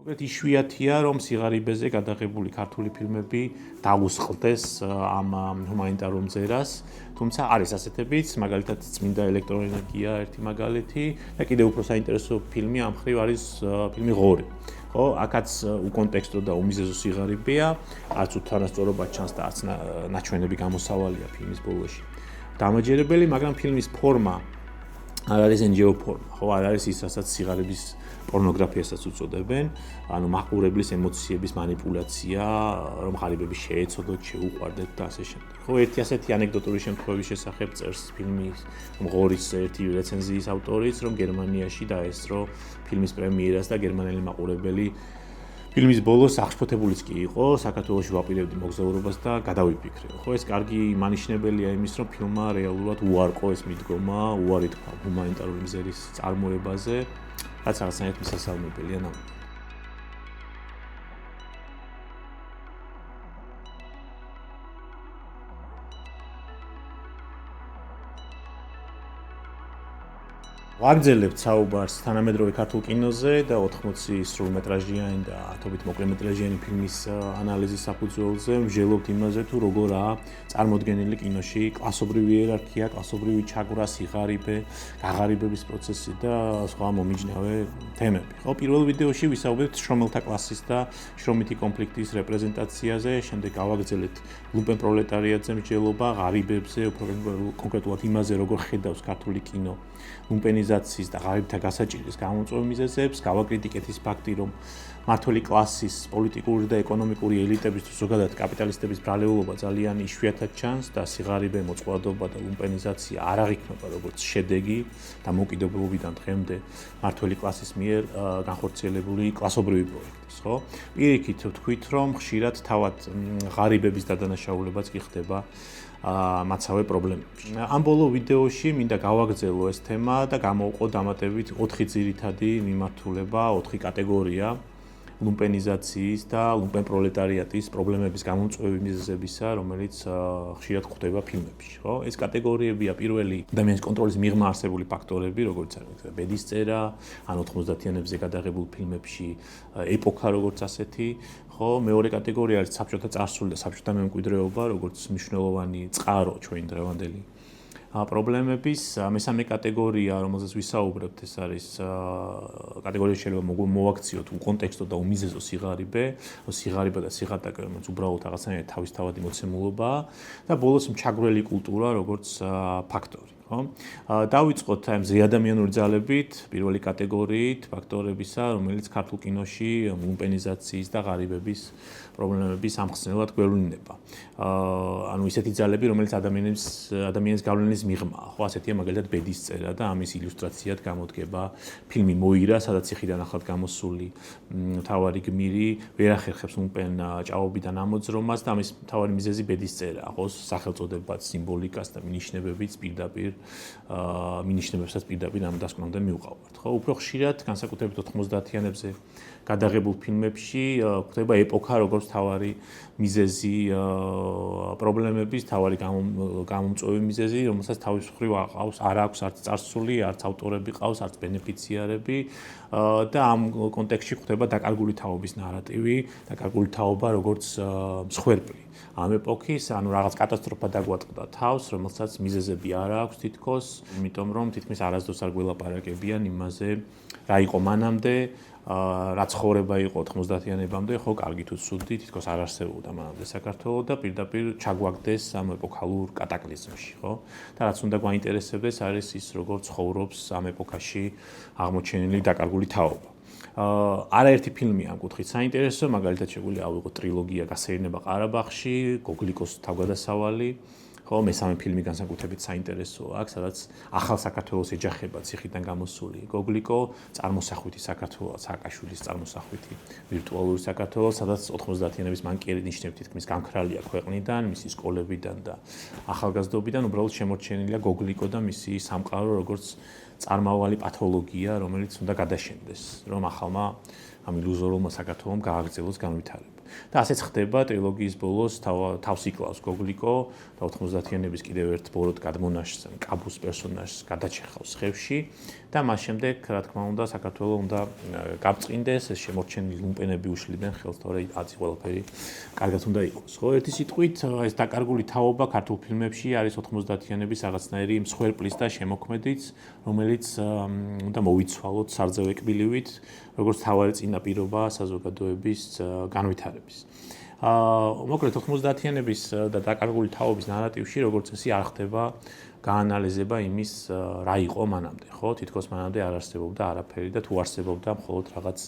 მოკლედ იშვიათია, რომ სიღარიბეზე გადაღებული ქართული ფილმები დაუსყლდეს ამ ჰუმანიტარულ მზერას, თუმცა არის ასეთებიც, მაგალითად წმინდა ელექტროენერგია ერთი მაგალითი და კიდევ უფრო საინტერესო ფილმი ამ ხრივ არის ფილმი ღორი. ხო, აქაც უკონტექსტო და უმიზეზო სიღარიბეა, არც უთანასწორობა ჩანს და არც ნაჩვენები გამოსავალია ფილმის ბოლოში. დამაჯერებელი, მაგრამ ფილმის ფორმა არ არის NGO ფორმა, ხო, არ არის ის, რასაც სიღარიბის პორნოგრაფიასაც უწოდებენ, ანუ მაყურებლის ემოციების манипуляცია, რომ ღარიბები შეეცოდოთ, შეუყვარდეთ და ასე შემდეგ. ხო, ერთი ასეთი ანეკდოტური შემთხვევების შესახებ წერს ფილმის ღორის ერთი რეცენზიის ავტორიც, რომ გერმანიაში დაესწრო ფილმის პრემიერას და გერმანელი მაყურებელი ფილმის ბოლოს აღშფოთებულიც კი იყო, საქართველოში ვაპირებდი მოგზაურობას და გადავიფიქრე. ხო, ეს კარგი მანიშნებელია იმის, რომ ფილმმა რეალურად უარყო ეს მიდგომა, უარი თქვა ჰუმანიტარული მზერის წარმოებაზე, რაც რაღაცნაირად მისასალმებელია ნამდვილად. ვაგრძელებთ საუბარს თანამედროვე ქართულ კინოზე და 80 სრულმეტრაჟიანი და 10 მოკლემეტრაჟიანი ფილმის ანალიზის საფუძველზე ვმჟელობთ იმაზე, თუ როგორაა წარმოდგენილი კინოში კლასობრივი იერარქია, კლასობრივი ჩაგვრა, სიღარიბე, გაღარიბების პროცესი და სხვა მომიჯნავე თემები. ხო, პირველ ვიდეოში ვისაუბრებთ შრომელთა კლასის და შრომითი კონფლიქტის რეპრეზენტაციაზე, შემდეგ გავაგრძელებთ ლუმპენ პროლეტარიატზე მსჯელობა, ღარიბებზე, უფრო კონკრეტულად იმაზე, როგორ ხედავს ქართული კინო ლუმპენიზაციის და ღარიბთა გასაჭირის გამოწვევ მიზეზებს, გავაკრიტიკეთ ის ფაქტი, რომ მმართველი კლასის, პოლიტიკური და ეკონომიკური ელიტების თუ ზოგადად კაპიტალისტების ბრალეულობა ძალიან იშვიათად ჩანს და სიღარიბე, მოწყვლადობა და ლუმპენიზაცია არ აღიქმება როგორც შედეგი და მოკიდებლობიდან დღემდე მმართველი კლასის მიერ განხორციელებული კლასობრივი პროექტის, ხო? პირიქით ვთქვით, რომ ხშირად თავად ღარიბების დადანაშაულებაც კი ხდება მაცავე პრობლემებში. ამ ბოლო ვიდეოში მინდა გავაგრძელო ეს თემა და გამოვყო დამატებით 4 ძირითადი მიმართულება, 4 კატეგორია ლუმპენიზაციის და ლუმპენ პროლეტარიატის პრობლემების გამომწვევი მიზეზებისა, რომელიც ხშირად გვხვდება ფილმებში, ხო? ეს კატეგორიებია პირველი ადამიანის კონტროლის მიღმა არსებული ფაქტორები, როგორც არის ბედისწერა, ან 90-იანებზე გადაღებულ ფილმებში ეპოქა როგორც ასეთი, ხო, მეორე კატეგორია არის საბჭოთა წარსული და საბჭოთა მემკვიდრეობა, როგორც მნიშვნელოვანი წყარო ჩვენი დღევანდელი პრობლემების. მესამე კატეგორია, რომელზეც ვისაუბრებთ, ეს არის კატეგორია შეიძლება მოვაქციოთ უკონტექსტო და უმიზეზო სიღარიბე, სიღარიბე და სიღატაკე, რომელიც უბრალოდ რაღაცნაირად თავისთავადი მოცემულობაა და ბოლოს ჩაგვრელი კულტურა, როგორც ფაქტორი. დავიწყოთ აი მზე ადამიანური ძალებით, პირველი კატეგორიით, ფაქტორებისა, რომელიც ქართულ კინოში ლუმპენიზაციის და ღარიბების პრობლემების ამხსნელად გვევლინება. ანუ ისეთი ძალები, რომელიც ადამიანის გავლენის მიღმაა. ხო, ასეთია მაგალითად ბედისწერა და ამის ილუსტრაციად გამოდგება ფილმი მოირა, სადაც ციხიდან ახლად გამოსული მთავარი გმირი ვერ ახერხებს ლუმპენ ჭაობიდან ამოძრომას და ამის მთავარი მიზეზი ბედისწერაა. ხო, სახელწოდებაც, სიმბოლიკას და მინიშნებებიც პირდაპირ მინიშნებებსაც პირდაპირ ამ დასკვნამდე მივყავართ. ხო, უფრო ხშირად, განსაკუთრებით 90-იანებზე გადაღებულ ფილმებში გვხვდება ეპოქა როგორც თავარი მიზეზი პრობლემების, თავარი გამომწვევი მიზეზი, რომელსაც თავის მხრივ არ აქვს არც წარსული, არც ავტორები ყავს, არც ბენეფიციარები და ამ კონტექსტში გვხვდება დაკარგული თაობის ნარატივი, დაკარგული თაობა როგორც მსხვერპლი. ამ ეპოქის, ანუ რაღაც კატასტროფა დაგვატყდა თავს, რომელსაც მიზეზები არ აქვს თითქოს, იმიტომ რომ თითქმის არასდროს არ გველაპარაკებიან იმაზე, რა იყო მანამდე, რა ცხოვრება იყო 90-იანებამდე, ხო, კარგი თუ ცუდი, თითქოს არ არსებობდა მანამდე საქართველოს და პირდაპირ ჩაგვაგდეს ამ ეპოქალურ კატაკლიზმში, ხო? და რაც უნდა გვაინტერესებდეს, არის ის, როგორ ცხოვრობს ამ ეპოქაში აღმოჩენილი დაკარგული თაობა. არაერთი ფილმი ამ კუთხით საინტერესო, მაგალითად შეგვიძლია ავიღოთ ტრილოგია გასეირნება ყარაბაღში, გოგლიკოს თავგადასავალი, ხო, მესამე ფილმი განსაკუთრებით საინტერესოა აქ, სადაც ახალ საქართველოს ეჯახება ციხიდან გამოსული გოგლიკო, წარმოსახვითი საქართველოს, სააკაშვილის წარმოსახვითი ვირტუალური საქართველოს, სადაც 90-იანების მანკიერი ნიშნები თითქმის გამქრალია ქვეყნიდან, მისი სკოლებიდან და ახალგაზრდობიდან, უბრალოდ შემორჩენილია გოგლიკო და მისი სამყარო, როგორც წარმავალი პათოლოგია, რომელიც უნდა გადაშენდეს, რომ ახალმა ამ ილუზორულმა საქართველომ გააგრძელოს განვითარება. და ასეც ხდება ტრილოგიის ბოლოს თავს იკლავს გოგლიკო და 90-იანების კიდევ ერთ ბოროტ გადმონაშს, კაბუს პერსონაჟს გადაჭეხავს ხევში და მას შემდეგ, რა თქმა უნდა, საქართველო უნდა გაბწყინდეს, ეს შემორჩენილი ლუმპენები უშლიდნენ ხელს, თორე აცი ყველაფერი კარგად უნდა იყოს. ხო, ერთი სიტყვით, ეს დაკარგული თაობა ქართულ ფილმებში არის 90-იანების რაღაცნაირი მსხვერპლის და შემოქმედიც, რომელიც უნდა მოვიცვალოთ სარძევ ეკბილივით, როგორც თავარი წინაპირობა საზოგადოების განვითარების. მოკლედ 90-იანების და დაკარგული თაობის ნარატივში, როგორც წესი, არ ხდება გაანალიზება იმის, რა იყო მანამდე, ხო? თითქოს მანამდე არ არსებობდა არაფერი და თუ არსებობდა მხოლოდ რაღაც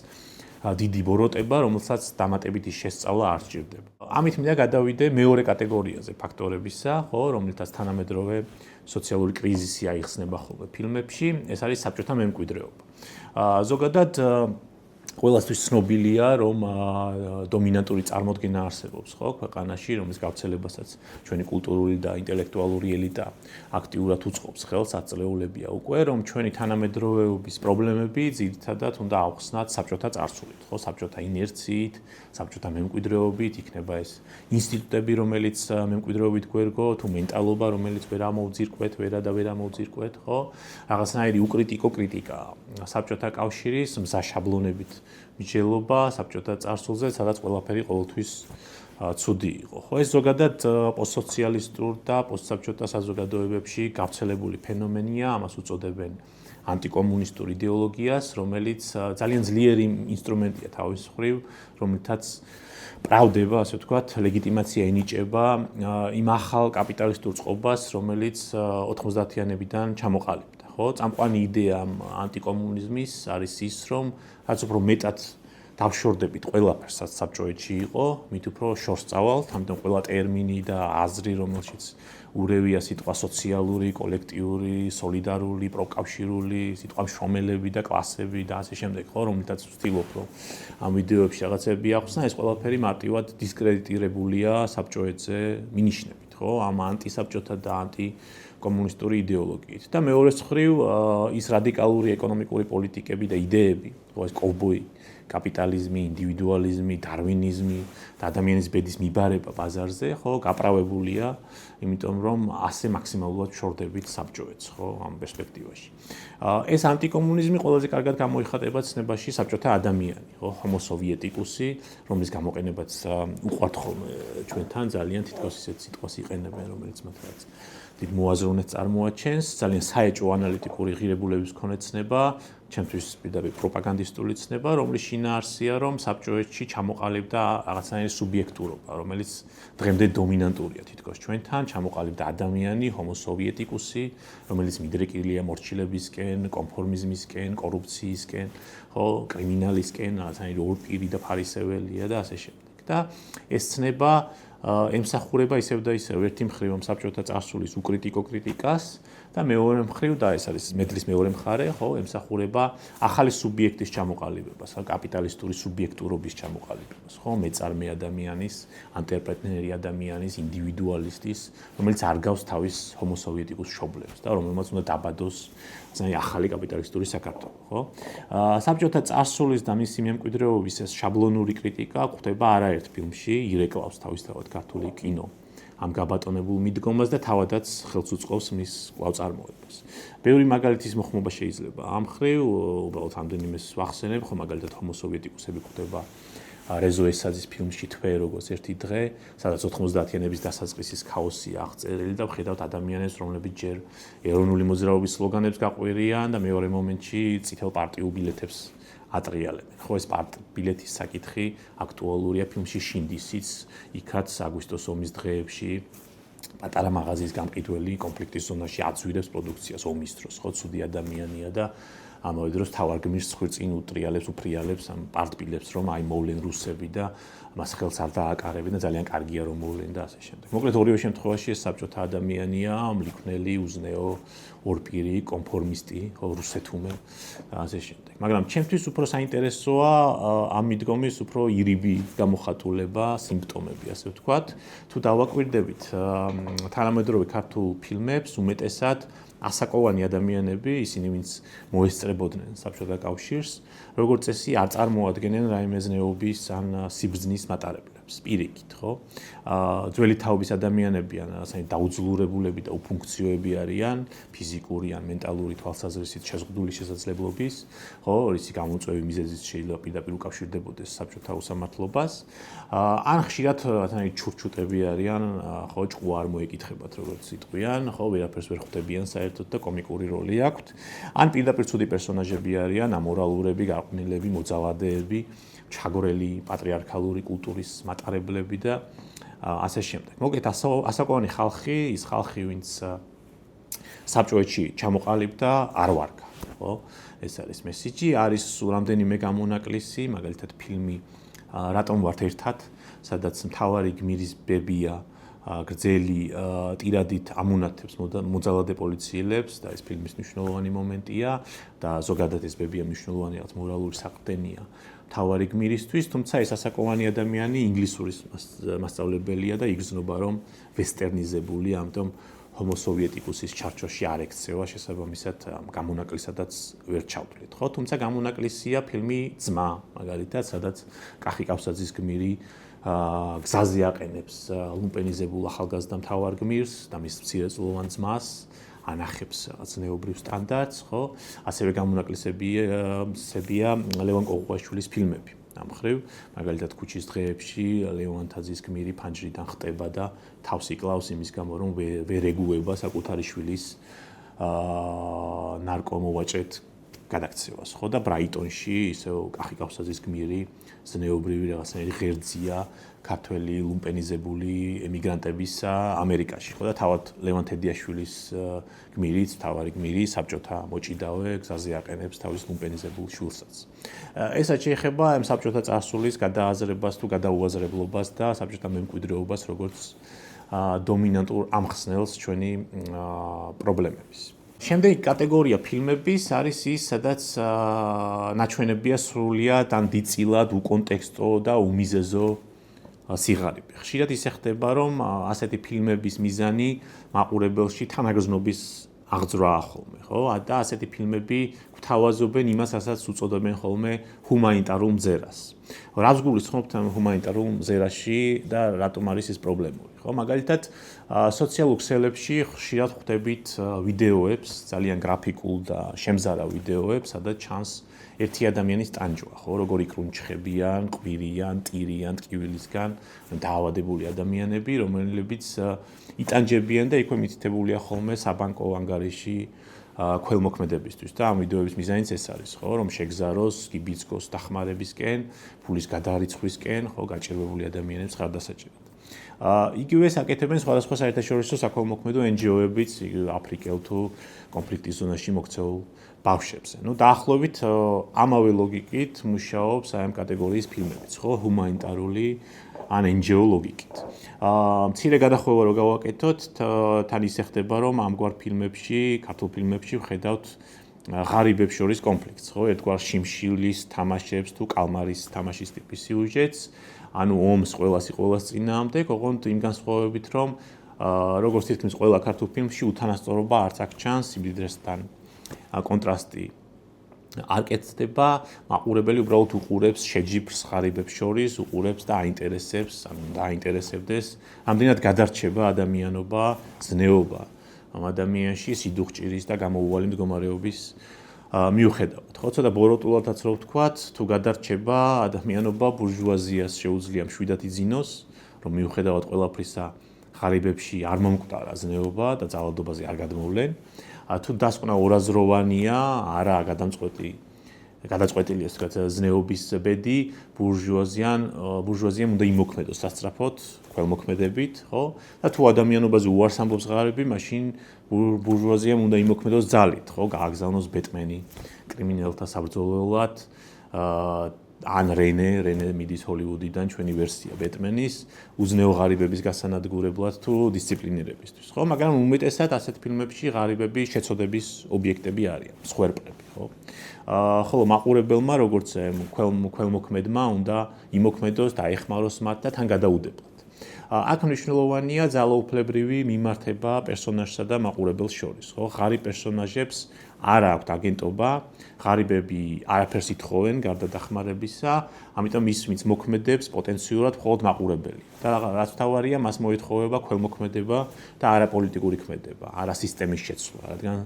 დიდი ბოროტება, რომელსაც დამატებითი შესწავლა არ სჭირდება. ამით მინდა გადავიდე მეორე კატეგორიაზე ფაქტორებისა, ხო, რომელთაც თანამედროვე სოციალური კრიზისი აიხსნება ხოლმე ფილმებში, ეს არის საბჭოთა მემკვიდრეობა. ზოგადად ყველასთვის ცნობილია, რომ დომინანტური წარმოდგენა არსებობს, ხო, ქვეყანაში, რომლის გავრცელებასაც ჩვენი კულტურული და ინტელექტუალური ელიტა აქტიურად უწყობს ხელს, აწლეულებია უკვე, რომ ჩვენი თანამედროვეობის პრობლემები ძირითადად უნდა ავხსნათ საბჭოთა წარსულით, ხო, საბჭოთა ინერციით, საბჭოთა მემკვიდრეობით, იქნება ეს ინსტიტუტები, რომელიც მემკვიდრეობით გვერგო, თუ მენტალობა, რომელიც ვერ ამოვძირკვეთ, ვერ ამოვძირკვეთ, ხო, რაღაცნაირი უკრიტიკო კრიტიკა, საბჭოთა კავშირის მზაშაბლონებით მიჯელობა საბჭოთა წარსულზე, სადაც ყველაფერი ყოველთვის ცუდი იყო. ხო, ეს ზოგადად პოსტსოციალისტურ და პოსტსაბჭოთა საზოგადოებებში გავრცელებული ფენომენია, ამას უწოდებენ ანტიკომუნისტურ იდეოლოგიას, რომელიც ძალიან ძლიერი ინსტრუმენტია თავის მხრივ, რომელთაც პრავდება, ასე ვთქვათ, ლეგიტიმაცია ენიჭება იმ ახალ კაპიტალისტურ წყობას, რომელიც 90-იანებიდან ჩამოყალიბდა. ხო, წამყვანი იდეა ანტიკომუნიზმის არის ის, რომ რაც უფრო მეტად დავშორდებით ყველაფერს, რაც საბჭოეთში იყო, მით უფრო შორს წავალთ, ამიტომ ყველა ტერმინი და აზრი, რომელშიც ურევია სიტყვა სოციალური, კოლექტიური, სოლიდარული, პროკავშირული, სიტყვა მშრომელები და კლასები და ასე შემდეგ, ხო, რომელთაც ვცდილობ, რომ ამ ვიდეოებში რაღაცები ახსნა, ეს ყველაფერი მარტივად დისკრედიტირებულია საბჭოეთზე მინიშნებით, ხო, ამ ანტისაბჭოთა და კომუნისტური იდეოლოგიით და მეორე მხრივ ის რადიკალური ეკონომიკური პოლიტიკები და იდეები, ხო ეს კოვბოი, კაპიტალიზმი, ინდივიდუალიზმი, დარვინიზმი და ადამიანის ბედის მიბარება ბაზარზე, ხო, გაправებულია, იმიტომ რომ ასე მაქსიმალურად შორდებით საბჭოეთს, ხო, ამ პერსპექტივაში. ეს ანტიკომუნიზმი ყველაზე კარგად გამოიხატება ცნებაში საბჭოთა ადამიანი, ხო, ჰომო სოვიეტიკუსი, რომლის გამოყენებაც უყვართ ხოლმე ჩვენთან ძალიან თითქოს ისეთ სიტყვას იყენებენ, რომელიც მათ რაც დიდ მოაზროვნეს წარმოაჩენს, ძალიან საეჭვო ანალიტიკური ღირებულების მქონე ცნება, ჩემთვის პირდაპირ პროპაგანდისტული ცნება, რომლის შინაარსია, რომ საბჭოეთში ჩამოყალიბდა რაღაცნაირი სუბიექტურობა, რომელიც დღემდე დომინანტურია თითქოს ჩვენთან, ჩამოყალიბდა ადამიანი, ჰომო სოვიეტიკუსი, რომელიც მიდრეკილია მორჩილებისკენ, კონფორმიზმისკენ, კორუფციისკენ, ხო, კრიმინალისკენ, რაღაცნაირი ორპირი და ფარისეველია და ასე შემდეგ. და ეს ცნება ემსახურება ისევ და ისევ ერთი მხრივ საბჭოთა წარსულის უკრიტიკო კრიტიკას და მეორე მხრივ და ეს არის მედლის მეორე მხარე, ხო, ემსახურება ახალი სუბიექტის ჩამოყალიბებას, კაპიტალისტური სუბიექტურობის ჩამოყალიბებას, ხო, მეწარმე ადამიანის, ანტრეპრენერი ადამიანის, ინდივიდუალისტის, რომელიც არ გავს თავის ჰომო სოვიეტიკუს მშობლებს და რომელმაც უნდა დაბადოს ძალიან ახალი კაპიტალისტური საქართველო, ხო? საბჭოთა წარსულის და მისი მემკვიდრეობის ეს შაბლონური კრიტიკა გვხვდება არაერთ ფილმში, ირეკლავს თავისთავად ქართული კინო ამ გაბატონებულ მიდგომას და თავადაც ხელს უწყობს მის კვლავ-წარმოებას. ბევრი მაგალითის მოხმობა შეიძლება ამ მხრივ, უბრალოდ ამდენიმეს ვახსენებ, ხო მაგალითად ჰომო სოვიეტიკუსები გვხვდება რეზო ესაძის ფილმში თვე როგორც ერთი დღე, სადაც 90-იანების დასაწყისის ქაოსია აღწერილი და ვხედავთ ადამიანებს, რომლებიც ჯერ ეროვნული მოძრაობის სლოგანებს გაყვირიან და მეორე მომენტში წითელ პარტიულ ბილეთებს ატრიალებენ. ხო ეს ბილეთის საკითხი აქტუალურია ფილმში შინდისიც, იქაც აგვისტოს ომის დღეებში პატარა მაღაზიის გამყიდველი კონფლიქტის ზონაში აწვირებს პროდუქციას ომის დროს, ხო, ცუდი ადამიანია და ამავე დროს თავარგმნის ხვირწინ უფრიალებს ამ პარტბილებს, რომ აი მოვლენ რუსები და მას ხელს არ დააკარებენ და ძალიან კარგია რომ მოვლენ და ასე შემდეგ. მოკლედ ორივე შემთხვევაში ეს საბჭოთა ადამიანია, მლიქნელი, უზნეო, ორპირი, კონფორმისტი, რუსეთუმე და ასე შემდეგ. მაგრამ ჩემთვის უფრო საინტერესოა ამ მიდგომის უფრო ირიბი გამოხატულება, სიმპტომები, ასე ვთქვათ. თუ დავაკვირდებით თანამედროვე ქართულ ფილმებს, უმეტესად ასაკოვანი ადამიანები, ისინი ვინც მოესწრებოდნენ საბჭოთა კავშირს, როგორც წესი არ წარმოადგენენ რაიმე ზნეობის ან სიბრძნის მატარებლებს, პირიქით, ხო? ძველი თაობის ადამიანები ან ასეთი დაუძლურებულები და უფუნქციოები არიან, ფიზიკური ან მენტალური თვალსაზრისით შეზღუდული შესაძლებლობის, ხო, რისი გამოწვევი მიზეზით შეიძლება პირდაპირ უკავშირდებოდეს საბჭოთა უსამართლობას. ან ხშირად რათანაირ ჩურჩუტები არიან, ხო, ჭყუ არ მოეკითხებათ, როგორც იტყვიან, ხო, ვერაფერს ვერ ხვდებიან საერთოდ და კომიკური როლი აქვთ. ან პირდაპირ ცუდი პერსონაჟები არიან, ამორალურები, გაყვნილები, მოძალადეები, ჩაგორელი პატრიარქალური კულტურის მატარებლები და ასე შემდეგ. მოკლედ ასაკოვანი ხალხი, ის ხალხი, ვინც საბჭოეთში ჩამოყალიბდა, არ ვარგა, ხო? ეს არის მესიჯი, არის რამდენიმე გამონაკლისი, მაგალითად ფილმი რატომ ვართ ერთად, სადაც მთავარი გმირის ბებია გრძელი ტირადით ამონათებს მოძალადე პოლიციელებს და ეს ფილმის მნიშვნელოვანი მომენტია და ზოგადად ეს ბებია მნიშვნელოვანი რაღაც მორალური საყრდენია მთავარი გმირისთვის, თუმცა ეს ასაკოვანი ადამიანი ინგლისურის მასწავლებელია და იგრძნობა რომ ვესტერნიზებული, ამიტომ ჰომოსოვიეტიკუსის ჩარჩოში არ ექცევა შესაბამისად გამონაკლისადაც ვერ ჩავთვლით, ხო? თუმცა გამონაკლისია ფილმი ძმა, მაგალითად, სადაც კახი კავსაძის გმირი გზაზე აყენებს ლუმპენიზებულ ახალგაზრდა მთავარ გმირს და მის მცირეწლოვან ძმას ანახებს რაღაც ნეობრივ სტანდარტს, ხო? ასევე გამონაკლისებია ლევან კოღუაშვილის ფილმები. ამ მხრივ, მაგალითად, ქუჩის დღეებში ლევან თაძის გმირი ფანჯრიდან ხტება და თავს იკლავს იმის გამო, რომ ვერ ეგუება საკუთარი შვილის ნარკომოვაჭრეთ გადაქცევას, ხო? და ბრაიტონში ისევ კახი კავსაძის გმირი ზნეობრივი რაღაცნაირი ღერძია ქართველი ლუმპენიზებული ემიგრანტებისა ამერიკაში, ხო? და თავად ლევან თედიაშვილის გმირიც, თავარი გმირი საბჭოთა მოჭიდავე გზაზე აყენებს თავის ლუმპენიზებულ შვილსაც. ესაც შეეხება ამ საბჭოთა წარსულის გადააზრებას თუ გადაუაზრებლობას და საბჭოთა მემკვიდრეობას როგორც დომინანტურ ამხსნელს ჩვენი პრობლემების. შემდეგი კატეგორია ფილმების არის ის, სადაც ნაჩვენებია სრულიად ან დიდწილად უკონტექსტო და უმიზეზო სიღარიბე. ხშირად ისე ხდება, რომ ასეთი ფილმების მიზანი მაყურებელში თანაგრძნობის აღძვრაა ხოლმე, ხო? და ასეთი ფილმები გვთავაზობენ იმას, რასაც უწოდებენ ხოლმე ჰუმანიტარულ მზერას. რაც გულისხმობთ ამ ჰუმანიტარულ მზერაში და რატომ არის ეს პრობლემური, ხო? მაგალითად, სოციალურ ქსელებში ხშირად ხვდებით ვიდეოებს, ძალიან გრაფიკულ და შემზარავ ვიდეოებს, სადაც ჩანს ერთი ადამიანის ტანჯვა, ხო? როგორი კრუნჩხებიან, ყვირიან, ტირიან, ტკივილისგან დაავადებული ადამიანები, რომლებიც იტანჯებიან და იქვე მითითებულია ხოლმე საბანკო ანგარიში ქველმოქმედებისთვის და ამ ვიდეოების მიზანიც ეს არის, ხო, რომ შეგზაროს, გიბიძგოს დახმარებისკენ, ფულის გადარიცხვისკენ, ხო, გაჭირვებული ადამიანებს ხარდასაჭერად. იგივეს აკეთებენ სხვადასხვა საერთაშორისო საქველმოქმედო NGO-ებიც აფრიკელ თუ კონფლიქტის ზონაში მოქცეულ ბავშვებზე. ნუ დაახლოებით ამავე ლოგიკით მუშაობს აი ამ კატეგორიის ფილმებიც, ხო, ჰუმანიტარული ან NGO ლოგიკით. მცირე გადახვევა რო გავაკეთოთ, თან ისე ხდება, რომ ამგვარ ფილმებში, ქართულ ფილმებში ვხედავთ ღარიბებს შორის კონფლიქტს, ხო, ერთგვარ შიმშილის თამაშებს თუ კალმარის თამაშის ტიპის სიუჟეტს, ანუ ომს ყველას წინააღმდეგ, ოღონდ იმ განსხვავებით, რომ როგორც თითქმის ყველა ქართულ ფილმში უთანასწორობა არც აქ ჩანს, სიმდიდრესთან კონტრასტი არ კეთდება, მაყურებელი უბრალოდ უყურებს შეჯიბრს ღარიბებს შორის, უყურებს და აინტერესებს, ანუ დააინტერესებდეს, ამდენად გადარჩება ადამიანობა, ზნეობა ამ ადამიანში სიდუხჭირის და გამოუვალი მდგომარეობის მიუხედავად. ხო, ცოტა ბოროტულადაც რო ვთქვათ, თუ გადარჩება ადამიანობა ბურჟუაზიას შეუძლია მშვიდად იძინოს, რომ მიუხედავად ყველაფრისა ღარიბებში არ მომკვდარა ზნეობა და ძალადობაზე არ გადმოვლენ. თუ დასკვნა ორაზროვანია, არა გადაწყვეტილია ზნეობის ბედი, ბურჟუაზიამ უნდა იმოქმედოს სასწრაფოდ, ქველმოქმედებით, ხო? და თუ ადამიანობაზე უარს ამბობს ღარიბი, მაშინ ბურჟუაზიამ უნდა იმოქმედოს ძალით, ხო? გააგზავნოს ბეტმენი კრიმინალთა საბრძოლველად, ან რენე მიდის ჰოლივუდიდან ჩვენი ვერსია ბეტმენის, უზნეო ღარიბების გასანადგურებლად თუ დისციპლინირებისთვის, ხო? მაგრამ უმეტესად ასეთ ფილმებში ღარიბები შეცოდების ობიექტები არიან, მსხვერპლები, ხო? ხოლო მაყურებელმა, როგორც ქველმოქმედმა, უნდა იმოქმედოს და აეხმაროს მათ და თან გადაუდებლად. აქ მნიშვნელოვანია ძალაუფლებრივი მიმართება პერსონაჟსა და მაყურებელს შორის, ხო? ღარიბ პერსონაჟებს არ აქვთ აგენტობა, ღარიბები არაფერს ითხოვენ გარდა დახმარებისა, ამიტომ ის ვინც მოქმედებს პოტენციურად მხოლოდ მაყურებელი. და რაც თავარია, მას მოეთხოვება ქველმოქმედება და არაპოლიტიკური ქმედება, არა სისტემის შეცვლა, რადგან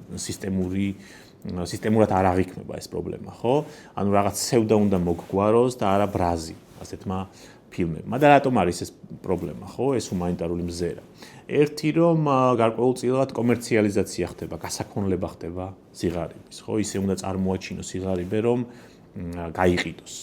სისტემურად არ აღიქმება ეს პრობლემა, ხო? ანუ რაღაც სევდა უნდა მოგგვაროს და არა ბრაზი, ასეთმა ფილმებმა. და რატომ არის ეს პრობლემა, ხო? ეს ჰუმანიტარული მზერა. ერთი რომ გარკვეულწილად კომერციალიზაცია ხდება, გასაქონლება ხდება სიღარიბის, ხო? ისე უნდა წარმოაჩინოს სიღარიბე, რომ გაიყიდოს.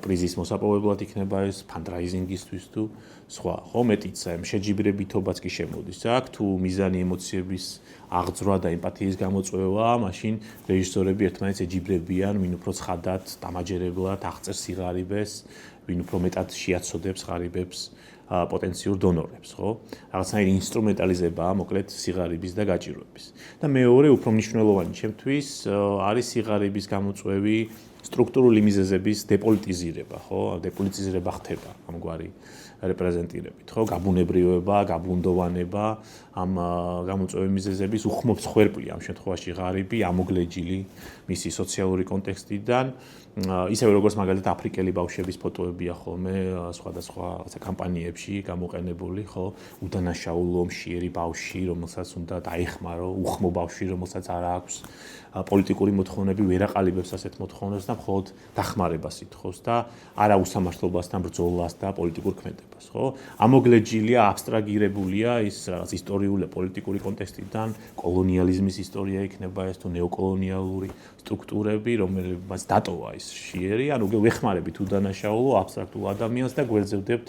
პრიზის მოსაპოვებლად იქნება ეს ფანდრაიზინგისთვის თუ სხვა, ხო? მეტიც შეჯიბრებითობაც კი შემოდის აქ, თუ მიზანი ემოციების აღძვრა და ემპათიის გამოწვევა, მაშინ რეჟისორები ერთმანეთს ეჯიბრებიან, ვინ უფრო ცხადად, დამაჯერებლად აღწერს სიღარიბეს, ვინ უფრო მეტად შეაცოდებს ღარიბებს პოტენციურ დონორებს, ხო? რაღაცნაირი ინსტრუმენტალიზებაა, მოკლედ, სიღარიბის და გაჭირვების. და მეორე, უფრო მნიშვნელოვანი ჩემთვის, არის სიღარიბის გამოწვევი სტრუქტურული მიზეზების დეპოლიტიზირება, ხო? დეპოლიტიზირება ხდება ამგვარი რეპრეზენტირებით, ხო? გაბუნებრივება, გაბუნდოვანება, ამ გამოწვევი მიზეზების უხმობს ხვერპლი ამ შემთხვევაში ღარიბი, ამოგლეჯილი მისი სოციალური კონტექსტიდან, ისევე როგორც მაგალითად აფრიკელი ბავშვების ფოტოებია ხოლმე სხვადასხვა კამპანიებში გამოყენებული, ხო? უდანაშაულო მშიერი ბავშვი, რომელსაც უნდა დაეხმარო, უხმო ბავშვი, რომელსაც არ აქვს პოლიტიკური მოთხოვნები, ვერ აყალიბებს ასეთ მოთხოვნებს და მხოლოდ დახმარებას ითხოვს და არა უსამართლობასთან ბრძოლას და პოლიტიკურ ქმედებას, ხო? ამოგლეჯილია, აბსტრაგირებულია ის რაღაც ისტორიული პოლიტიკური კონტექსტიდან, კოლონიალიზმის ისტორია იქნება ეს თუ ნეოკოლონიალური სტრუქტურები, რომელმაც დატოვა ის შიერი, ანუ ვეხმარებით უდანაშაულო აბსტრაქტულ ადამიანს და გვერდზევდებთ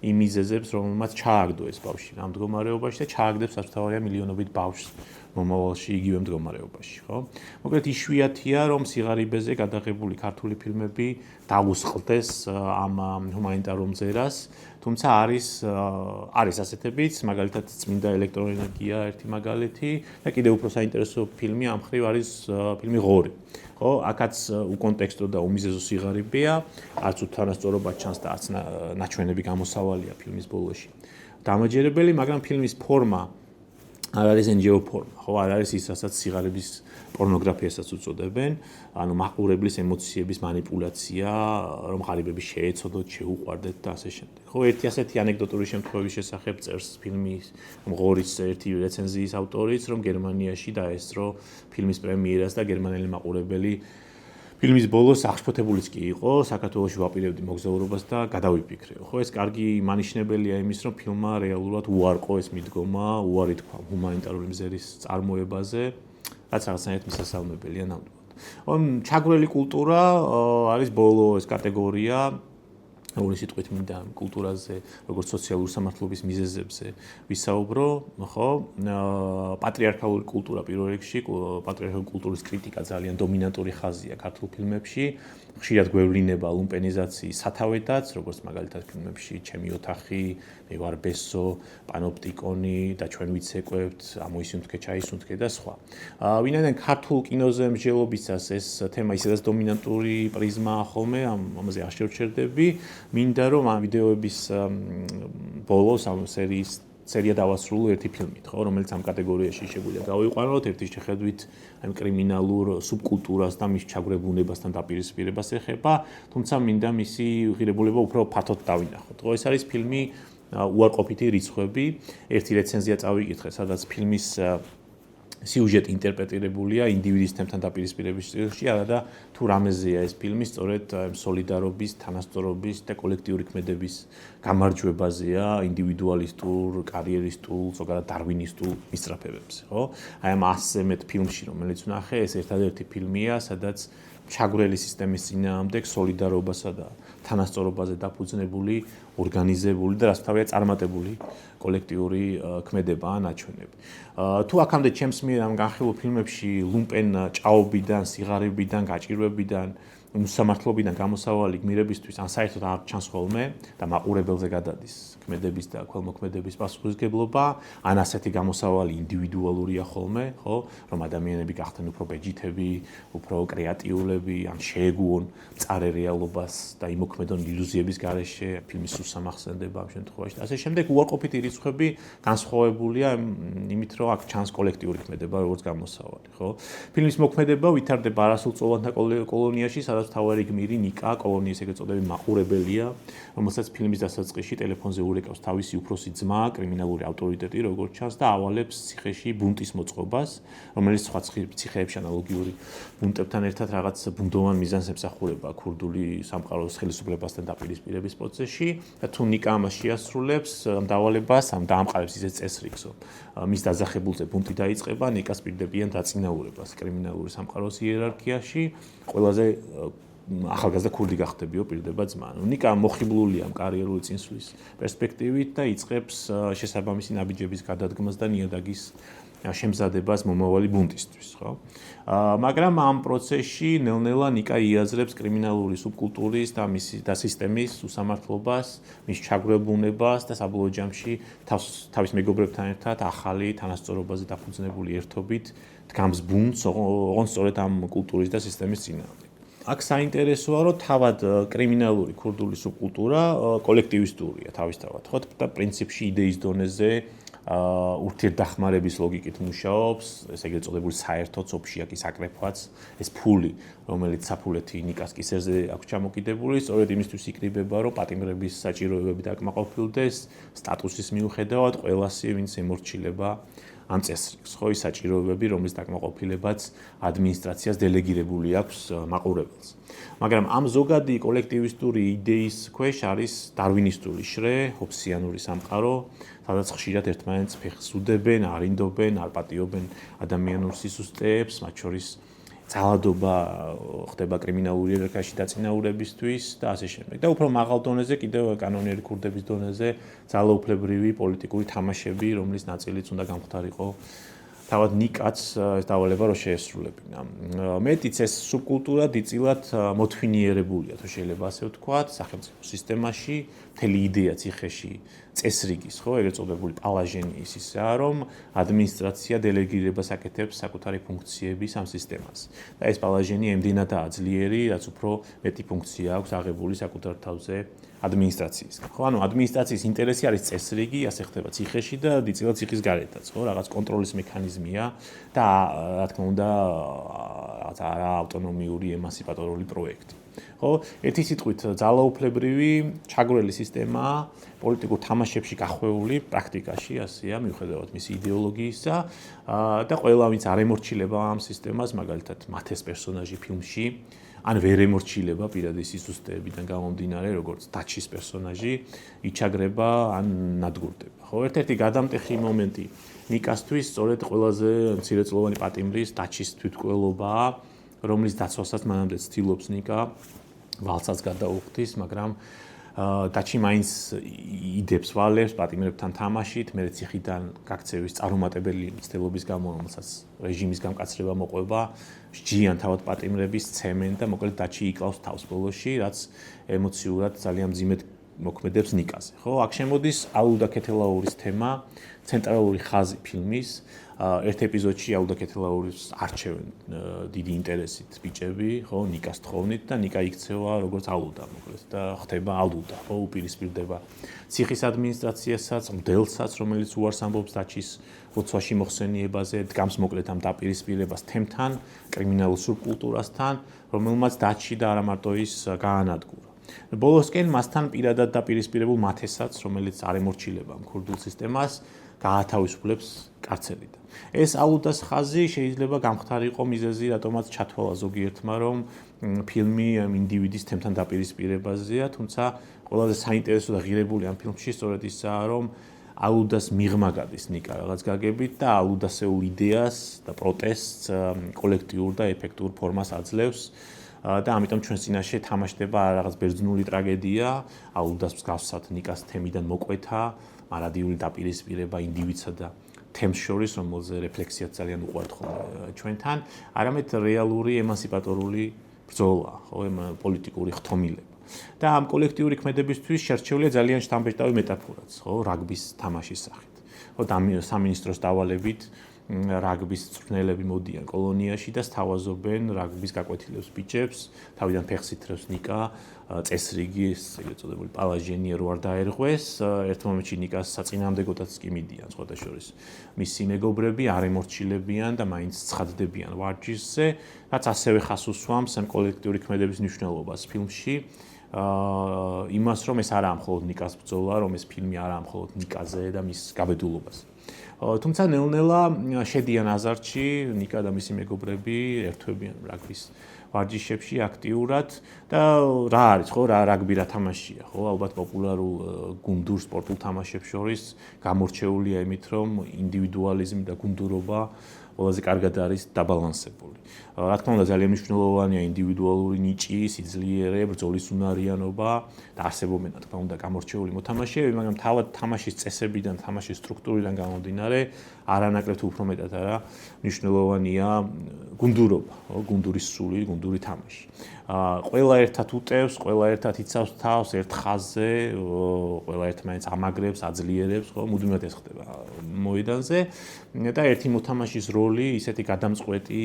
იმ მიზეზებს, რომელმაც ჩააგდო ეს ბავშვი ამ მდგომარეობაში და ჩააგდებს არცთავარია მილიონობით ბავშვს მომავალში იგივე მდგომარეობაში, ხო? მოკლედ იშვიათია, რომ სიღარიბეზე გადაღებული ქართული ფილმები დაუსყლდეს ამ ჰუმანიტარულ მზერას, თუმცა არის ასეთებიც, მაგალითად წმინდა ელექტროენერგია ერთი მაგალითი და კიდევ უფრო საინტერესო ფილმი ამ მხრივ არის ფილმი ღორი. ხო, აქაც უკონტექსტო და უმიზეზო სიღარიბეა, არც უთანასწორობა ჩანს და არც ნაჩვენები გამოსავალია ფილმის ბოლოში. დამაჯერებელი, მაგრამ ფილმის ფორმა არ არის NGO ფორმა, ხო, არ არის ის, რასაც სიღარიბის პორნოგრაფიასაც უწოდებენ, ანუ მაყურებლის ემოციების манипуляცია, რომ ღარიბები შეეცოდოთ, შეუყვარდეთ და ასე შემდეგ. ხო, ერთი ასეთი ანეკდოტური შემთხვევების შესახებ წერს ფილმის ღორის ერთი რეცენზიის ავტორიც, რომ გერმანიაში დაესწრო ფილმის პრემიერას და გერმანელი მაყურებელი ფილმის ბოლოს აღშფოთებულიც კი იყო, საქართველოში ვაპირებდი მოგზაურობას და გადავიფიქრე. ხო, ეს კარგი მანიშნებელია იმის, რომ ფილმმა რეალურად უარყო ეს მიდგომა, უარი თქვა ჰუმანიტარული მზერის წარმოებაზე, რაც რაღაცნაირად მისასალმებელია ნამდვილად. ჩაგვრელი კულტურა არის ბოლო ეს კატეგორია, ორი სიტყვით მინდა კულტურაზე, როგორც სოციალური სამართლობის მიზეზებზე ვისაუბრო, ხო? პატრიარქალური კულტურა პირველ რიგში, პატრიარქალური კულტურის კრიტიკა ძალიან დომინანტური ხაზია ქართულ ფილმებში. ხშირად გვევლინება ლუმპენიზაციის სათავედაც, როგორც მაგალითად ფილმებში ჩემი ოთახი, მე ვარ ბესო, პანოპტიკონი და ჩვენ ვიცეკვებთ, ამოისუნთქე, ჩაისუნთქე და სხვა. ვინაიდან ქართულ კინოზე მსჯელობისას ეს თემა ისედაც დომინანტური პრიზმაა ხოლმე, ამაზე არ შევჩერდები. მინდა რომ ამ ვიდეოების ბოლოს ამ სერია დავასრულო ერთი ფილმით, ხო, რომელიც ამ კატეგორიაში შეგვიძლია გავიყვანოთ, ერთი შეხედვით ამ კრიმინალურ სუბკულტურას და მის ჩაგვრებულებასთან დაპირისპირებას ეხება, თუმცა მინდა მისი ღირებულება უფრო ფართოდ დავინახოთ. ხო, ეს არის ფილმი უარყოფითი რიცხვები, ერთი რეცენზია წავიკითხე, სადაც ფილმის სიუჟეტი ინტერპრეტირებულია ინდივიდის თემთან დაპირისპირების სტილში, და თუ რამეზეა ეს ფილმი, სწორედ სოლიდარობის, თანასწორობის და კოლექტიური ქმედების გამარჯვებაზეა ინდივიდუალისტურ, კარიერისტულ, ზოგადად დარვინისტულ მისწრაფებებზე, ხო? აი ამ 100-ზე მეტ ფილმში, რომელიც ვნახე, ეს ერთადერთი ფილმია, სადაც ჩაგვრელი სისტემის წინააღმდეგ სოლიდარობასა და თანასწორობაზე დაფუძნებული, ორგანიზებული და რაც თავია წარმატებული კოლექტიური ქმედებაა ნაჩვენები. თუ აქამდე ჩემს მიერ ამ განხილულ ფილმებში ლუმპენ ჭაობიდან, სიღარიბიდან, გაჭირვებიდან უსამართლობიდან გამოსავალი გმირებისთვის ან საერთოდ არ ჩანს ხოლმე და მაყურებელზე გადადის ქმედების და ქველმოქმედების პასუხისმგებლობა, ან ასეთი გამოსავალი ინდივიდუალურია ხოლმე, ხო, რომ ადამიანები გახდნენ უფრო ბეჯითები, უფრო კრეატიულები, ან შეეგუონ მწარე რეალობას და იმოქმედონ ილუზიების გარეშე, ფილმის უსამახსენდება ამ შემთხვევაში. ასე შემდეგ უარყოფითი რიცხვები განსხვავებულია იმით, რომ აქ ჩანს კოლექტიური ქმედება როგორც გამოსავალი, ხო? ფილმის მოქმედება ვითარდება არასრულწლოვანთა კოლონიაში, სადაც თავარი გმირი ნიკა კოლონიის ეგრეთ წოდებული მაყურებელია, რომელსაც ფილმის დასაწყისში ტელეფონზე ურეკავს თავისი უფროსი ძმა, კრიმინალური ავტორიტეტი, როგორც ჩანს და ავალებს ციხეში ბუნტის მოწყობას, რომელიც სხვა ციხეებში ანალოგიური ბუნტებთან ერთად რაღაც ბუნდოვან მიზანს ემსახურება ქურდული სამყაროს ხელისუფლებასთან დაპირისპირების პროცესში და თუ ნიკა ამას შეასრულებს, ამ დავალებას, ამ დაამყარებს ისეთ წესრიგს, მის დაძახებულზე ბუნტი დაიწყება, ნიკას პირდებიან დაწინაურებას კრიმინალური სამყაროს იერარქიაში, ყველაზე ახალგაზრდა ქურდი გახდებიო პირდება ძმა. ნიკა მოხიბლულია კარიერული წინსვლის პერსპექტივით და იწყებს შესაბამისი ნაბიჯების გადადგმას და ნიადაგის შემზადებას მომავალი ბუნტისთვის, ხო? მაგრამ ამ პროცესში ნელ-ნელა ნიკა იაზრებს კრიმინალური სუბკულტურის და და სისტემის უსამართლობას, მის ჩაგვრებულებას და საბოლოო ჯამში თავის მეგობრებთან ერთად ახალი თანასწორობაზე დაფუძნებული ერთობით დგამს ბუნტს, ოღონდ სწორედ ამ კულტურის და სისტემის წინააღმდეგ. აქ საინტერესოა, რომ თავად კრიმინალური ქურდული სუბკულტურა კოლექტივისტურია თავისთავად, ხო? და პრინციპში იდეის დონეზე ურთიერთდახმარების ლოგიკით მუშაობს, ეს ეგრეთ წოდებული საერთო ოფშიაკის აკრეფვაც, ეს ფული, რომელიც საფულეთი ნიკას კისერზე აქვს ჩამოკიდებული, სწორედ იმისთვის იკრიბება, რომ პატიმრების საჭიროებები დაკმაყოფილდეს, სტატუსის მიუხედავად ყველასი, ვინც ემორჩილება ამ წესრიგს, ხო, ის საჭიროებები, რომლის დაკმაყოფილებაც ადმინისტრაციას დელეგირებული აქვს მაყურებელს. მაგრამ ამ ზოგადი კოლექტივისტური იდეის ქვეშ არის დარვინისტული შრე, ჰობსიანური სამყარო, სადაც ხშირად ერთმანეთს ფეხს უდებენ, არინდობენ, არ პატიობენ ადამიანურ სისუსტეებს, მათ შორის ძალადობა ხდება კრიმინალური იერარქიაში დაწინაურებისთვის და ასე შემდეგ. და უფრო მაღალ დონეზე კიდევ კანონიერი ქურდების დონეზე ძალაუფლებრივი პოლიტიკური თამაშები, რომლის ნაწილიც უნდა გამختارიყო თავად ნიკაც ეს დავალება რო შეესრულებინა. მეტიც ეს სუბკულტურა დიდწილად მოთვინიერებულია, თუ შეიძლება ასე ვთქვათ, სახელმწიფო სისტემაში, მთელი იდეა ციხეში წესრიგის, ხო, ეგრეთ წოდებული პალაჟენიის ისაა, რომ ადმინისტრაცია დელეგირებას აკეთებს საკუთარი ფუნქციების ამ სისტემას. და ეს პალაჟენი ემდენადაა ძლიერი, რაც უფრო მეტი ფუნქცია აქვს აღებული საკუთარ თავზე ადმინისტრაციისგან. ხო, ანუ ადმინისტრაციის ინტერესი არის წესრიგი, ასე ხდება ციხეში და დიდწილად ციხის გარეთაც, ხო, რაღაც კონტროლის მექანიზმია და რა თქმა უნდა, რაღაც არა ავტონომიური ემანსიპატორული პროექტი. ხო, ერთი სიტყვით ძალაუფლებრივი ჩაგვრელი სისტემაა, პოლიტიკურ თამაშებში გახვეული პრაქტიკაში, ასეა, მიუხედავად მისი იდეოლოგიისა და ყველა ვინც არ ემორჩილება ამ სისტემას, მაგალითად მათეს პერსონაჟი ფილმში ან ვერ ემორჩილება პირადი სისუსტეებიდან გამომდინარე, როგორც დაჩის პერსონაჟი, იჩაგრება ან ნადგურდება. ხო, ერთ-ერთი გადამტეხი მომენტი ნიკასთვის სწორედ ყველაზე მცირეწლოვანი პატიმრის დაჩის თვითმკვლელობაა, რომლის დაცვასაც მანამდე ცდილობს ნიკა, ვალსაც გადაუხდის, მაგრამ დაჩი მაინც იდებს ვალებს პატიმრებთან თამაშით, მე ციხიდან გაქცევის წარუმატებელი მცდელობის გამო, რომელსაც რეჟიმის გამკაცრება მოყვება, სჯიან თავად პატიმრების ცემენ და მოკლედ დაჩი იკლავს თავს ბოლოში, რაც ემოციურად ძალიან მძიმედ მოქმედებს ნიკაზე. ხო, აქ შემოდის ალუდა ქეთელაურის თემა, ცენტრალური ხაზი ფილმის. ერთ ეპიზოდში ალუდა ქეთელაურის არჩევენ დიდი ინტერესით ბიჭები, ხო, ნიკას თხოვნით და ნიკა იქცევა როგორც ალუდა, მოკლედ და ხდება ალუდა, ხო, უპირისპირდება ციხის ადმინისტრაციასაც, მდელსაც, რომელიც უარს ამბობს დაჩის ლოცვაში მოხსენიებაზე, დგამს მოკლედ ამ დაპირისპირებას თემთან, კრიმინალურ სუბკულტურასთან, რომელმაც დაჩი და არა მარტო ის გაანადგურა. ბოლოსკენ მასთან პირადად დაპირისპირებულ მათესაც, რომელიც არ ემორჩილება ქურდულ სისტემას, გაათავისუფლებს კარცერიდან. ეს ალუდას ხაზი შეიძლება გამختارიყო მიზეზი, რატომაც ჩათვალა ზოგიერთმა, რომ ფილმი ინდივიდის თემთან დაპირისპირებაზეა, თუმცა ყველაზე საინტერესო და ღირებული ამ ფილმში სწორედ ისაა, რომ ალუდას მიღმა გადის ნიკა რაღაც გაგებით და ალუდასეულ იდეას და პროტესტს კოლექტიურ და ეფექტურ ფორმას აძლევს. და ამიტომ ჩვენს წინაშე თამაშდება რაღაც ბერძნული ტრაგედია, ალუდას მსგავსად ნიკას თემიდან მოკვეთა, მარადიული დაპირისპირება ინდივიდსა და თემს შორის, რომელზე რეფლექსიაც ძალიან უყვართ ხოლმე ჩვენთან, არამედ რეალური ემანსიპატორული ბრძოლა, ხო, პოლიტიკური ხთომილება. და ამ კოლექტიური ქმედებისთვის შერჩეულია ძალიან შთამბეჭდავი მეტაფორაც, ხო, რაგბის თამაშის სახით. ხო, სამინისტროს დავალებით რაგბის მწვრთნელები მოდიან კოლონიაში და სთავაზობენ რაგბის გაკვეთილებს ბიჭებს, თავიდან ფეხს ითრევს ნიკა, წესრიგი, ეგრეთ წოდებული პალაჟენია რო არ დაერღვეს, ერთ მომენტში ნიკას საწინააღმდეგოდაც კი მიდიან სხვათა შორის. მისი მეგობრები არ ემორჩილებიან და მაინც ცხადდებიან ვარჯიშზე, რაც ასევე ხას უსვამს ამ კოლექტიური ქმედების მნიშვნელობას ფილმში. იმას რომ ეს არაა მხოლოდ ნიკას ბრძოლა, რომ ეს ფილმი არაა მხოლოდ ნიკაზე და მის გაბედულობაზე. თუმცა ნელ-ნელა შედიან აზარტში, ნიკა და მისი მეგობრები ერთვებიან რაგბის ვარჯიშებში აქტიურად და რა არის, ხო, რა რაგბი რა თამაშია, ხო, ალბათ პოპულარულ გუნდურ სპორტულ თამაშებს შორის გამორჩეულია იმით, რომ ინდივიდუალიზმი და გუნდურობა ყველაზე კარგად არის დაბალანსებული. რა თქმა უნდა, ძალიან მნიშვნელოვანია ინდივიდუალური ნიჭი, სიძლიერე, ბრძოლის უნარიანობა და არსებობენ, რა თქმა უნდა, გამორჩეული მოთამაშეები, მაგრამ თავად თამაშის წესებიდან, თამაშის სტრუქტურიდან გამომდინარე, არანაკლებ თუ უფრო მეტად არა, მნიშვნელოვანია გუნდურობა, გუნდურის სული, გუნდური თამაში. ყველა ერთად უტევს, ყველა ერთად იცავს თავს ერთ ხაზზე, ყველა ერთმანეთს ამაგრებს, აძლიერებს, ხო, მუდმივად ეს ხდება მოედანზე და ერთი მოთამაშის როლი ისეთი გადამწყვეტი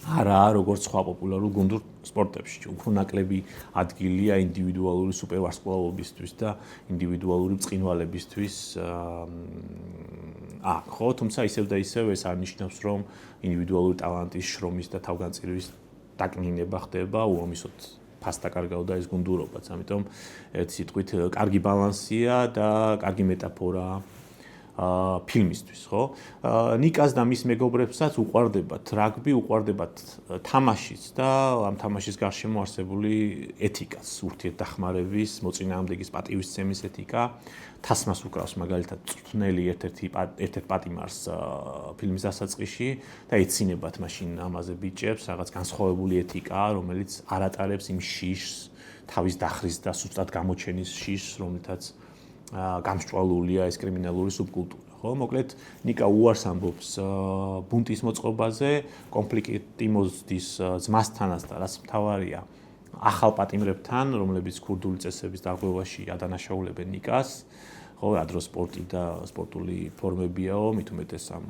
არაა როგორც სხვა პოპულარულ გუნდურ სპორტებში. უფრო ნაკლები ადგილია ინდივიდუალური სუპერვარსკვლავობისთვის და ინდივიდუალური ბრწყინვალებისთვის. ხო, თუმცა ისევ და ისევ ეს არ ნიშნავს, რომ ინდივიდუალური ტალანტის შრომის და თავგანწირვის დაკნინება ხდება უამისოდ ფასდაკარგავდა ეს გუნდურობაც. ამიტომ ერთ სიტყვით კარგი ბალანსია და კარგი მეტაფორაა ფილმისთვის, ხო? ნიკას და მის მეგობრებსაც უყვარდებათ რაგბი, უყვარდებათ თამაშიც და ამ თამაშის გარშემო არსებული ეთიკაც, ურთიერთდახმარების, მოწინააღმდეგის პატივისცემის ეთიკა, თასმას უკრავს მაგალითად წვრთნელი ერთ-ერთ პატიმარს ფილმის დასაწყისში და ეცინებათ მაშინ ამაზე ბიჭებს, რაღაც განსხვავებული ეთიკა, რომელიც არ ატარებს იმ შიშს, თავის დახრის და სუსტად გამოჩენის შიშს, რომელთაც გამსჭვალულია ეს კრიმინალური სუბკულტურა, ხო? მოკლედ, ნიკა უარს ამბობს ბუნტის მოწყობაზე, კონფლიქტი მozდის ძმასთანაც და რაც მთავარია, ახალ პატიმრებთან, რომლებიც ქურდული წესების დარღვევაში ადანაშაულებენ ნიკას, ხო, ადრო სპორტი და სპორტული ფორმებიაო, მით უმეტეს ამ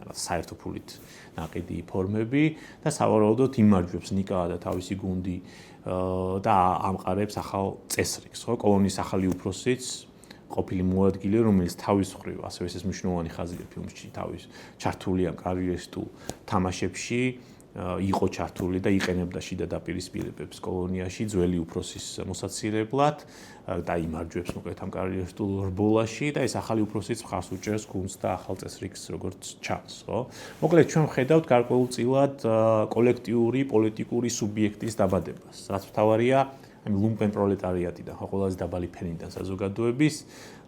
საერთო ფულით ნაყიდი ფორმები და სავარაუდოდ იმარჯვებს ნიკა და თავისი გუნდი და ამყარებს ახალ წესრიგს, ხო? კოლონიის ახალი უფროსიც ყოფილი მოადგილე, რომელიც თავის მხრივ, ასევე ეს მნიშვნელოვანი ხაზია ფილმში, თავის ჩართულია კარიერისტულ თამაშებში, იყო ჩართული და იყენებდა შიდა დაპირისპირებებს კოლონიაში ძველი უფროსის მოსაცილებლად და იმარჯვებს მოკლედ ამ კარიერისტულ რბოლაში და ეს ახალი უფროსიც მხარს უჭერს გუნდს და ახალ წესრიგს როგორც ჩანს, ხო? მოკლედ ჩვენ ვხედავთ გარკვეულწილად კოლექტიური პოლიტიკური სუბიექტის დაბადებას, რაც მთავარია ლუმპენ პროლეტარიატიდან, ხო, ყველაზე დაბალი ფენიდან საზოგადოების,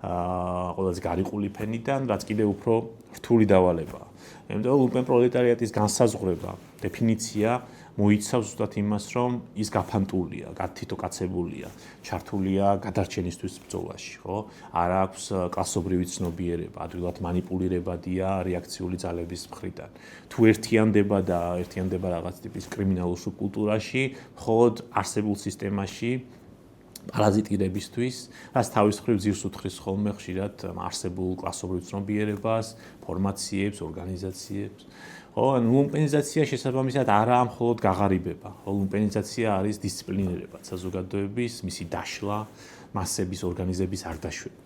ყველაზე გარიყული ფენიდან, რაც კიდევ უფრო რთული დავალებაა. იმიტომ რომ ლუმპენ პროლეტარიატის განსაზღვრება, დეფინიცია მოიცავს ზუსტად იმას, რომ ის გაფანტულია, გათითოკაცებულია, ჩართულია გადარჩენისთვის ბრძოლაში, ხო? არ აქვს კლასობრივი ცნობიერება, ადვილად მანიპულირებადია რეაქციული ძალების მხრიდან. თუ ერთიანდება რაღაც ტიპის კრიმინალურ სუბკულტურაში, მხოლოდ არსებულ სისტემაში პარაზიტირებისთვის, რაც თავის მხრივ ძირს უთხრის ხოლმე ხშირად არსებულ კლასობრივ ცნობიერებას, ფორმაციებს, ორგანიზაციებს. ხო, ლუმპენიზაცია შესაბამისად არაა მხოლოდ გაღარიბება, ხო, ლუმპენიზაცია არის დისციპლინირება საზოგადოების, მისი დაშლა, მასების ორგანიზების არ დაშვება.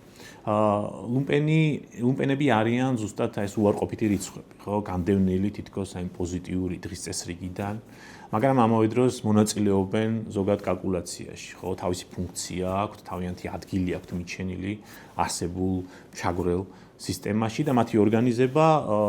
ლუმპენები არიან ზუსტად ეს უარყოფითი რიცხვები, ხო, განდევნილი თითქოს აი პოზიტიური დღის წესრიგიდან, მაგრამ ამავე დროს მონაწილეობენ ზოგად კალკულაციაში, ხო, თავისი ფუნქცია აქვთ, თავიანთი ადგილი აქვთ მიჩენილი არსებულ ჩაგვრელ სისტემაში და მათი ორგანიზება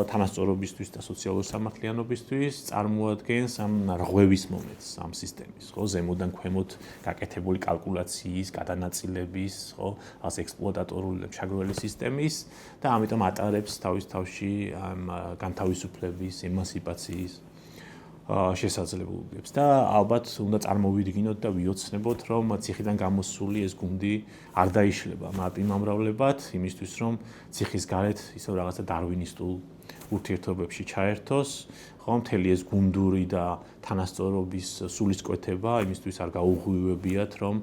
თანასწორობისთვის და სოციალური სამართლიანობისთვის წარმოადგენს ამ რღვევის მომენტს ამ სისტემის, ხო, ზემოდან ქვემოთ გაკეთებული კალკულაციის, გადანაწილების, ხო, ასე ექსპლუატატორული და ჩაგვრელი სისტემის და ამიტომ ატარებს თავის თავში ამ განთავისუფლების, ემანსიპაციის შესაძლებლობებს და ალბათ უნდა წარმოვიდგინოთ და ვიოცნებოთ, რომ ციხიდან გამოსული ეს გუნდი არ დაიშლება მარტივმამრავლებად, იმისთვის რომ ციხის გარეთ ისევ რაღაცა დარვინისტულ ურთიერთობებში ჩაერთოს, ხო, მთელი ეს გუნდური და თანასწორობის სულისკვეთება იმისთვის არ გაუღვივებიათ, რომ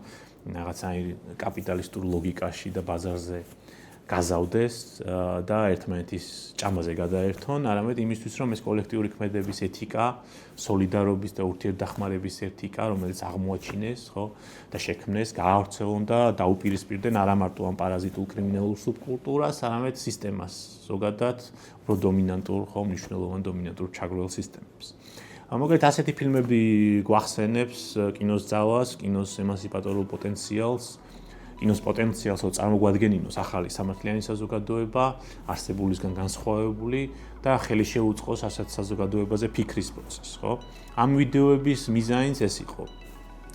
რაღაცა კაპიტალისტურ ლოგიკაში და ბაზარზე გაზავდეს და ერთმანეთის ჭამაზე გადაერთონ, არამედ იმისთვის, რომ ეს კოლექტიური ქმედების ეთიკა, სოლიდარობის და ურთიერთდახმარების ეთიკა, რომელიც აღმოაჩინეს, ხო, და შექმნეს, გაავრცელონ და დაუპირისპირდნენ არა მარტო ამ პარაზიტულ კრიმინალურ სუბკულტურას, არამედ სისტემას, ზოგადად, უფრო დომინანტურ, ხო, მნიშვნელოვან დომინანტურ ჩაგროვალ სისტემებს. მოკლედ ასეთი ფილმები გვახსენებს კინოს ძალას, კინოს ემანსიპატორულ პოტენციალს, კინოს პოტენციალს წარმოგვადგენინოს ახალი სამართლიანი საზოგადოება, არსებულისგან განსხვავებული და ხელი შეუწყოს ასეთ საზოგადოებაზე ფიქრის პროცესს, ხო? ამ ვიდეოების მიზანიც ეს იყო.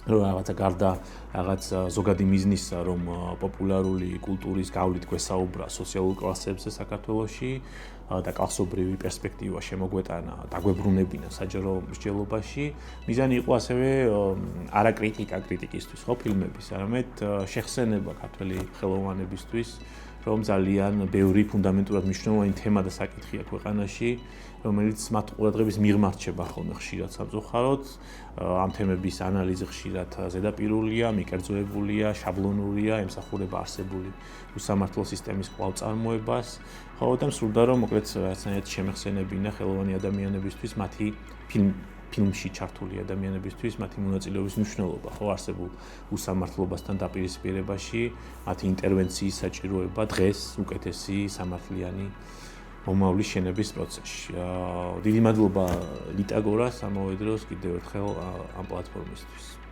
რომ რაღაცა გარდა რაღაც ზოგადი მიზნისა, რომ პოპულარული კულტურის გავლით გვესაუბრა სოციალურ კლასებზე საქართველოში და კლასობრივი პერსპექტივა შემოგვეტანა, დაგვებრუნებინა საჯარო მსჯელობაში, მიზანი იყო ასევე არა კრიტიკა კრიტიკისთვის, ხო, ფილმების, არამედ შეხსენება ქართველი ხელოვანებისთვის, რომ ძალიან ბევრი ფუნდამენტურად მნიშვნელოვანი თემა და საკითხია ქვეყანაში, რომელიც მათ ყურადღების მიღმართ შეება ხოლმე ხშირად სამწუხაროდ, ამ თემების ანალიზი ხშირად ზედაპირულია, მიკერძოებულია, შაბლონურია, ემსახურება არსებული უსამართლო სისტემის კვლავწარმოებას, ხო, და მსურდა რომ მოკლედ რაღაცნაირად შემეხსენებინა ხელოვანი ადამიანებისთვის მათი ფილმში ჩართული ადამიანებისთვის მათი მონაწილეობის მნიშვნელობა, ხო, არსებულ უსამართლობასთან დაპირისპირებაში, მათი ინტერვენციის საჭიროება დღეს უკეთესი სამართლიანი მომავლის შენების პროცესში. დიდი მადლობა ლიტაგორას ამავე დროს კიდევ ერთხელ ამ პლატფორმისთვის.